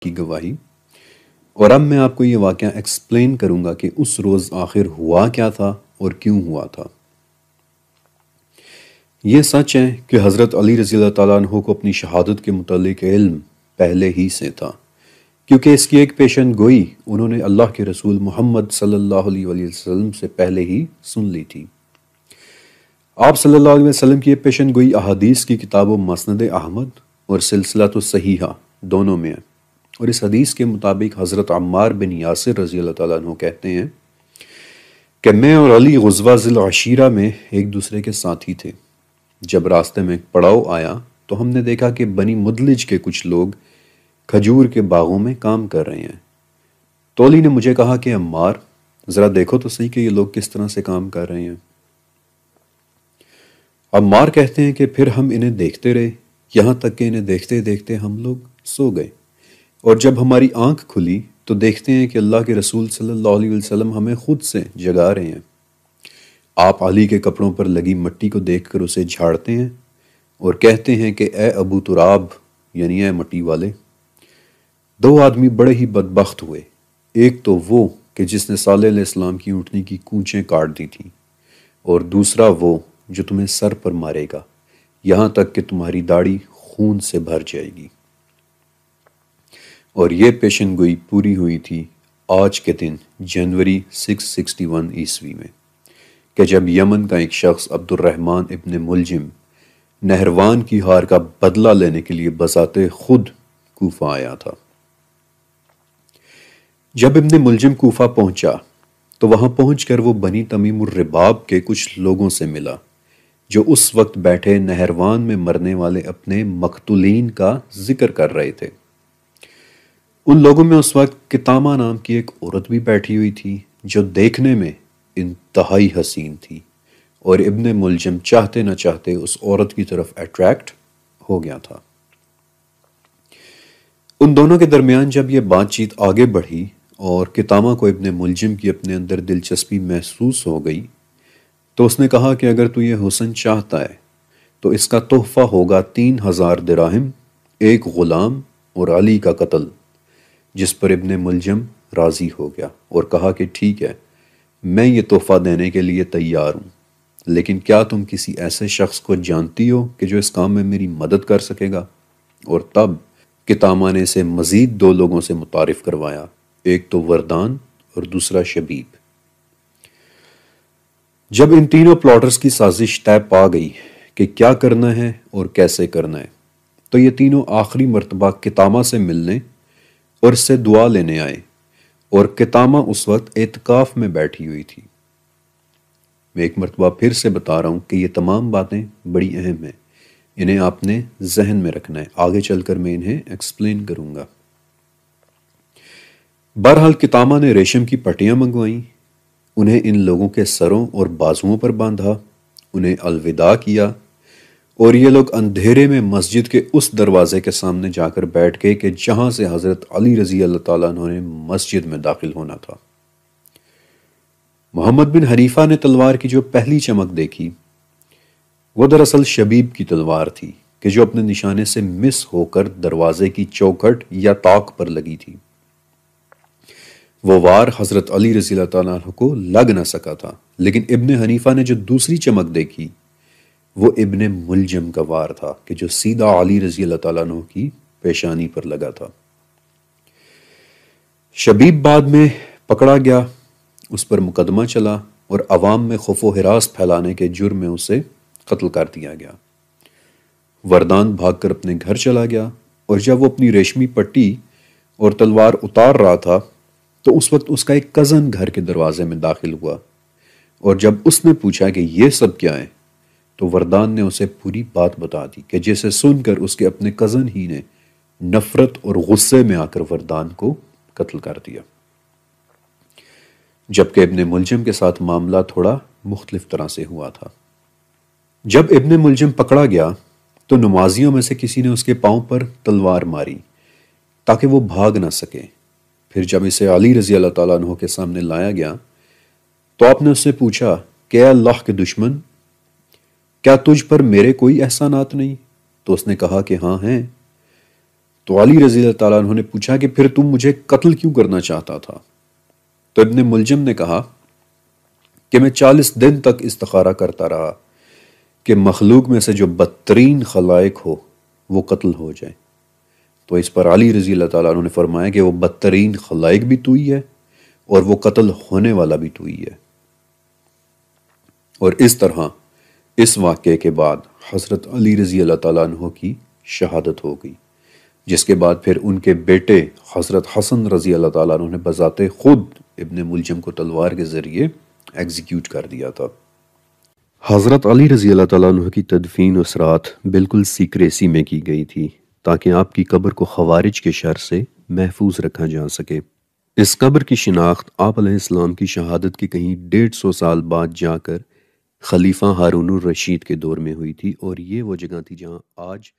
کی گواہی۔ اور اب میں آپ کو یہ واقعہ ایکسپلین کروں گا کہ اس روز آخر ہوا کیا تھا اور کیوں ہوا تھا۔ یہ سچ ہے کہ حضرت علی رضی اللہ تعالیٰ عنہ کو اپنی شہادت کے متعلق علم پہلے ہی سے تھا، کیونکہ اس کی ایک پیشن گوئی انہوں نے اللہ کے رسول محمد صلی اللہ علیہ وسلم سے پہلے ہی سن لی تھی۔ آپ صلی اللہ علیہ وسلم کی یہ پیشن گوئی احادیث کی کتاب و مسند احمد اور سلسلۃ الصحیحہ دونوں میں ہے، اور اس حدیث کے مطابق حضرت عمار بن یاسر رضی اللہ تعالیٰ عنہ کہتے ہیں کہ میں اور علی غزوہ ذی العشیرہ میں ایک دوسرے کے ساتھی تھے۔ جب راستے میں ایک پڑاؤ آیا تو ہم نے دیکھا کہ بنی مدلج کے کچھ لوگ کھجور کے باغوں میں کام کر رہے ہیں۔ تو علی نے مجھے کہا کہ عمار ذرا دیکھو تو صحیح کہ یہ لوگ کس طرح سے کام کر رہے ہیں۔ عمار کہتے ہیں کہ پھر ہم انہیں دیکھتے رہے، یہاں تک کہ انہیں دیکھتے دیکھتے ہم لوگ سو گئے، اور جب ہماری آنکھ کھلی تو دیکھتے ہیں کہ اللہ کے رسول صلی اللہ علیہ وسلم ہمیں خود سے جگا رہے ہیں۔ آپ علی کے کپڑوں پر لگی مٹی کو دیکھ کر اسے جھاڑتے ہیں اور کہتے ہیں کہ اے ابو تراب، یعنی اے مٹی والے۔ دو آدمی بڑے ہی بدبخت ہوئے، ایک تو وہ کہ جس نے صالح علیہ السلام کی اونٹنی کی کونچیں کاٹ دی تھیں، اور دوسرا وہ جو تمہیں سر پر مارے گا یہاں تک کہ تمہاری داڑھی خون سے بھر جائے گی۔ اور یہ پیشن گوئی پوری ہوئی تھی آج کے دن جنوری 661 عیسوی میں، کہ جب یمن کا ایک شخص عبد الرحمن ابن ملجم نہروان کی ہار کا بدلہ لینے کے لیے بذات خود کوفہ آیا تھا۔ جب ابن ملجم کوفہ پہنچا تو وہاں پہنچ کر وہ بنی تمیم الرباب کے کچھ لوگوں سے ملا جو اس وقت بیٹھے نہروان میں مرنے والے اپنے مقتولین کا ذکر کر رہے تھے۔ ان لوگوں میں اس وقت کتامہ نام کی ایک عورت بھی بیٹھی ہوئی تھی جو دیکھنے میں انتہائی حسین تھی، اور ابن ملجم چاہتے نہ چاہتے اس عورت کی طرف اٹریکٹ ہو گیا تھا۔ ان دونوں کے درمیان جب یہ بات چیت آگے بڑھی اور کتامہ کو ابن ملجم کی اپنے اندر دلچسپی محسوس ہو گئی تو اس نے کہا کہ اگر تو یہ حسن چاہتا ہے تو اس کا تحفہ ہوگا 3000 دراہم، ایک غلام اور علی کا قتل، جس پر ابن ملجم راضی ہو گیا اور کہا کہ ٹھیک ہے، میں یہ تحفہ دینے کے لیے تیار ہوں، لیکن کیا تم کسی ایسے شخص کو جانتی ہو کہ جو اس کام میں میری مدد کر سکے گا؟ اور تب کتامہ نے اسے مزید 2 لوگوں سے متعارف کروایا، ایک تو وردان اور دوسرا شبیب۔ جب ان تینوں پلاٹرز کی سازش طے پا گئی کہ کیا کرنا ہے اور کیسے کرنا ہے تو یہ تینوں آخری مرتبہ کتامہ سے ملنے اور اس سے دعا لینے آئے، اور کتامہ اس وقت اعتکاف میں بیٹھی ہوئی تھی۔ میں ایک مرتبہ پھر سے بتا رہا ہوں کہ یہ تمام باتیں بڑی اہم ہیں، انہیں آپ نے ذہن میں رکھنا ہے، آگے چل کر میں انہیں ایکسپلین کروں گا۔ بہرحال کتامہ نے ریشم کی پٹیاں منگوائیں، انہیں ان لوگوں کے سروں اور بازوؤں پر باندھا، انہیں الوداع کیا، اور یہ لوگ اندھیرے میں مسجد کے اس دروازے کے سامنے جا کر بیٹھ گئے کہ جہاں سے حضرت علی رضی اللہ تعالیٰ عنہ نے مسجد میں داخل ہونا تھا۔ محمد بن حنیفہ نے تلوار کی جو پہلی چمک دیکھی وہ دراصل شبیب کی تلوار تھی کہ جو اپنے نشانے سے مس ہو کر دروازے کی چوکھٹ یا طاق پر لگی تھی۔ وہ وار حضرت علی رضی اللہ تعالیٰ عنہ کو لگ نہ سکا تھا، لیکن ابن حنیفہ نے جو دوسری چمک دیکھی وہ ابن ملجم کا وار تھا کہ جو سیدھا علی رضی اللہ تعالیٰ عنہ کی پیشانی پر لگا تھا۔ شبیب بعد میں پکڑا گیا، اس پر مقدمہ چلا اور عوام میں خوف و ہراس پھیلانے کے جرم میں اسے قتل کر دیا گیا۔ وردان بھاگ کر اپنے گھر چلا گیا، اور جب وہ اپنی ریشمی پٹی اور تلوار اتار رہا تھا تو اس وقت اس کا ایک کزن گھر کے دروازے میں داخل ہوا، اور جب اس نے پوچھا کہ یہ سب کیا ہے تو وردان نے اسے پوری بات بتا دی کہ جسے سن کر اس کے اپنے کزن ہی نے نفرت اور غصے میں آ کر وردان کو قتل کر دیا۔ جبکہ ابن ملجم کے ساتھ معاملہ تھوڑا مختلف طرح سے ہوا تھا۔ جب ابن ملجم پکڑا گیا تو نمازیوں میں سے کسی نے اس کے پاؤں پر تلوار ماری تاکہ وہ بھاگ نہ سکے۔ پھر جب اسے علی رضی اللہ تعالیٰ عنہ کے سامنے لایا گیا تو آپ نے اس سے پوچھا کہ اے اللہ کے دشمن، کیا تجھ پر میرے کوئی احسانات نہیں؟ تو اس نے کہا کہ ہاں ہیں۔ تو علی رضی اللہ تعالیٰ عنہ نے پوچھا کہ پھر تم مجھے قتل کیوں کرنا چاہتا تھا؟ تو ابن ملجم نے کہا کہ میں 40 دن تک استخارہ کرتا رہا کہ مخلوق میں سے جو بدترین خلائق ہو وہ قتل ہو جائے۔ تو اس پر علی رضی اللہ تعالیٰ عنہ نے فرمایا کہ وہ بدترین خلائق بھی تو ہی ہے اور وہ قتل ہونے والا بھی تو ہی ہے۔ اور اس طرح اس واقعے کے بعد حضرت علی رضی اللہ تعالیٰ عنہ کی شہادت ہو گئی، جس کے بعد پھر ان کے بیٹے حضرت حسن رضی اللہ تعالیٰ عنہ نے بذات خود ابن ملجم کو تلوار کے ذریعے ایگزیکیوٹ کر دیا تھا۔ حضرت علی رضی اللہ تعالیٰ عنہ کی تدفین اس رات بالکل سیکریسی میں کی گئی تھی تاکہ آپ کی قبر کو خوارج کے شر سے محفوظ رکھا جا سکے۔ اس قبر کی شناخت آپ علیہ السلام کی شہادت کے کہیں 150 سال بعد جا کر خلیفہ ہارون الرشید کے دور میں ہوئی تھی، اور یہ وہ جگہ تھی جہاں آج